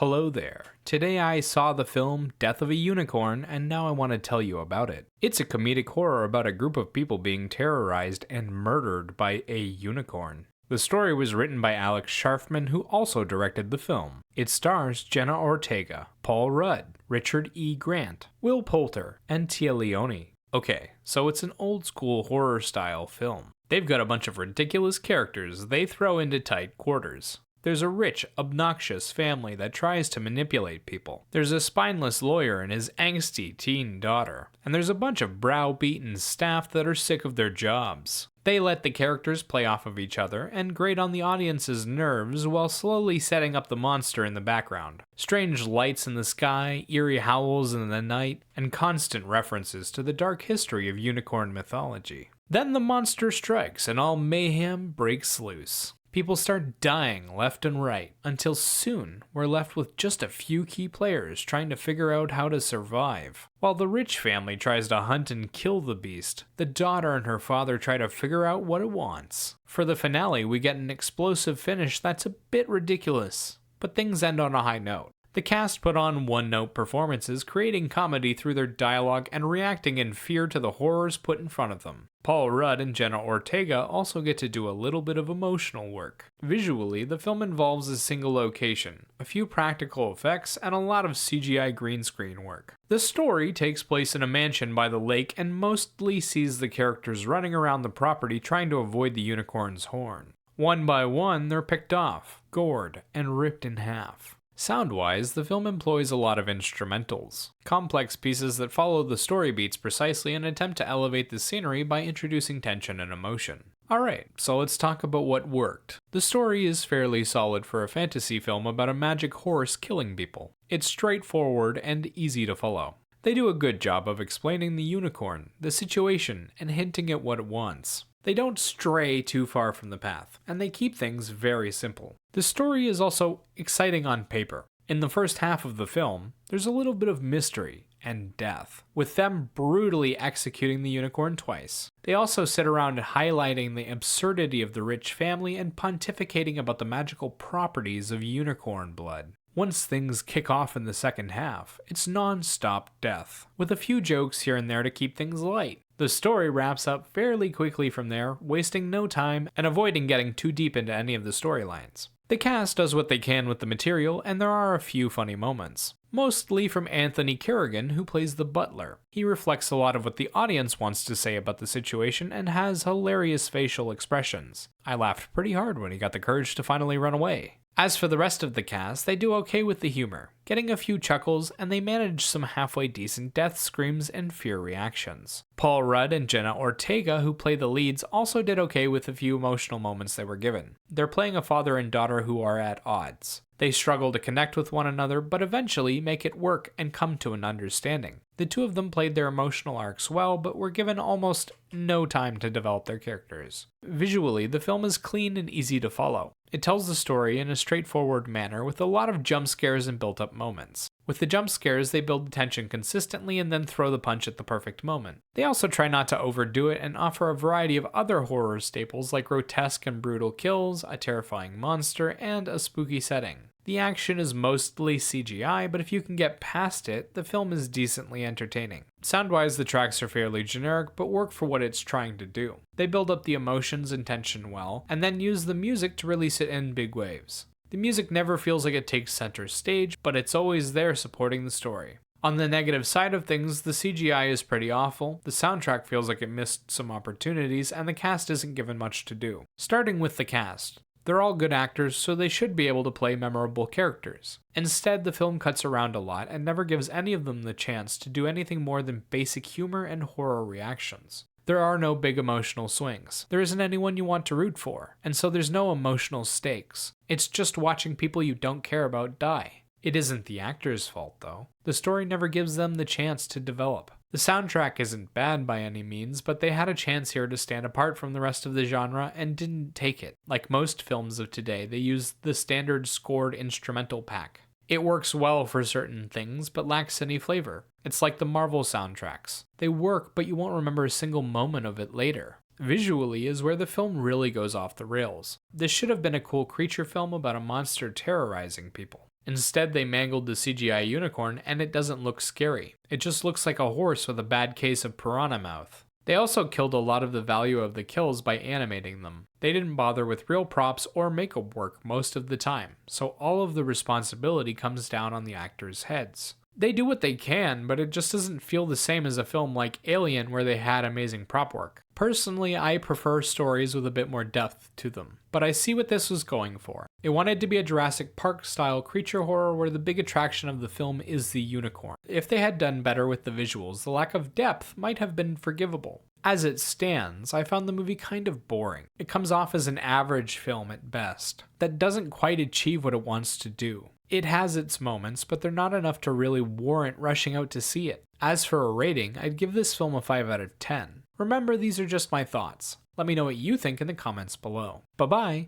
Hello there. Today I saw the film Death of a Unicorn, and now I want to tell you about it. It's a comedic horror about a group of people being terrorized and murdered by a unicorn. The story was written by Alex Sharfman, who also directed the film. It stars Jenna Ortega, Paul Rudd, Richard E. Grant, Will Poulter, and Tia Leone. Okay, so it's an old school horror style film. They've got a bunch of ridiculous characters they throw into tight quarters. There's a rich, obnoxious family that tries to manipulate people. There's a spineless lawyer and his angsty teen daughter. And there's a bunch of browbeaten staff that are sick of their jobs. They let the characters play off of each other and grate on the audience's nerves while slowly setting up the monster in the background. Strange lights in the sky, eerie howls in the night, and constant references to the dark history of unicorn mythology. Then the monster strikes and all mayhem breaks loose. People start dying left and right, until soon we're left with just a few key players trying to figure out how to survive. While the rich family tries to hunt and kill the beast, the daughter and her father try to figure out what it wants. For the finale, we get an explosive finish that's a bit ridiculous, but things end on a high note. The cast put on one-note performances, creating comedy through their dialogue and reacting in fear to the horrors put in front of them. Paul Rudd and Jenna Ortega also get to do a little bit of emotional work. Visually, the film involves a single location, a few practical effects, and a lot of CGI green screen work. The story takes place in a mansion by the lake and mostly sees the characters running around the property trying to avoid the unicorn's horn. One by one, they're picked off, gored, and ripped in half. Sound-wise, the film employs a lot of instrumentals, complex pieces that follow the story beats precisely and attempt to elevate the scenery by introducing tension and emotion. Alright, so let's talk about what worked. The story is fairly solid for a fantasy film about a magic horse killing people. It's straightforward and easy to follow. They do a good job of explaining the unicorn, the situation, and hinting at what it wants. They don't stray too far from the path, and they keep things very simple. The story is also exciting on paper. In the first half of the film, there's a little bit of mystery and death, with them brutally executing the unicorn twice. They also sit around highlighting the absurdity of the rich family and pontificating about the magical properties of unicorn blood. Once things kick off in the second half, it's non-stop death, with a few jokes here and there to keep things light. The story wraps up fairly quickly from there, wasting no time and avoiding getting too deep into any of the storylines. The cast does what they can with the material, and there are a few funny moments. Mostly from Anthony Kerrigan, who plays the butler. He reflects a lot of what the audience wants to say about the situation and has hilarious facial expressions. I laughed pretty hard when he got the courage to finally run away. As for the rest of the cast, they do okay with the humor, getting a few chuckles, and they manage some halfway decent death screams and fear reactions. Paul Rudd and Jenna Ortega, who play the leads, also did okay with a few emotional moments they were given. They're playing a father and daughter who are at odds. They struggle to connect with one another, but eventually make it work and come to an understanding. The two of them played their emotional arcs well, but were given almost no time to develop their characters. Visually, the film is clean and easy to follow. It tells the story in a straightforward manner with a lot of jump scares and built-up moments. With the jump scares, they build the tension consistently and then throw the punch at the perfect moment. They also try not to overdo it and offer a variety of other horror staples like grotesque and brutal kills, a terrifying monster, and a spooky setting. The action is mostly CGI, but if you can get past it, the film is decently entertaining. Sound-wise, the tracks are fairly generic, but work for what it's trying to do. They build up the emotions and tension well, and then use the music to release it in big waves. The music never feels like it takes center stage, but it's always there supporting the story. On the negative side of things, the CGI is pretty awful, the soundtrack feels like it missed some opportunities, and the cast isn't given much to do. Starting with the cast. They're all good actors, so they should be able to play memorable characters. Instead, the film cuts around a lot and never gives any of them the chance to do anything more than basic humor and horror reactions. There are no big emotional swings. There isn't anyone you want to root for, and so there's no emotional stakes. It's just watching people you don't care about die. It isn't the actors' fault, though. The story never gives them the chance to develop. The soundtrack isn't bad by any means, but they had a chance here to stand apart from the rest of the genre and didn't take it. Like most films of today, they used the standard scored instrumental pack. It works well for certain things, but lacks any flavor. It's like the Marvel soundtracks. They work, but you won't remember a single moment of it later. Visually is where the film really goes off the rails. This should have been a cool creature film about a monster terrorizing people. Instead, they mangled the CGI unicorn and it doesn't look scary. It just looks like a horse with a bad case of piranha mouth. They also killed a lot of the value of the kills by animating them. They didn't bother with real props or makeup work most of the time, so all of the responsibility comes down on the actors' heads. They do what they can, but it just doesn't feel the same as a film like Alien where they had amazing prop work. Personally, I prefer stories with a bit more depth to them, but I see what this was going for. It wanted to be a Jurassic Park style creature horror where the big attraction of the film is the unicorn. If they had done better with the visuals, the lack of depth might have been forgivable. As it stands, I found the movie kind of boring. It comes off as an average film at best, that doesn't quite achieve what it wants to do. It has its moments, but they're not enough to really warrant rushing out to see it. As for a rating, I'd give this film a 5 out of 10. Remember, these are just my thoughts. Let me know what you think in the comments below. Bye-bye!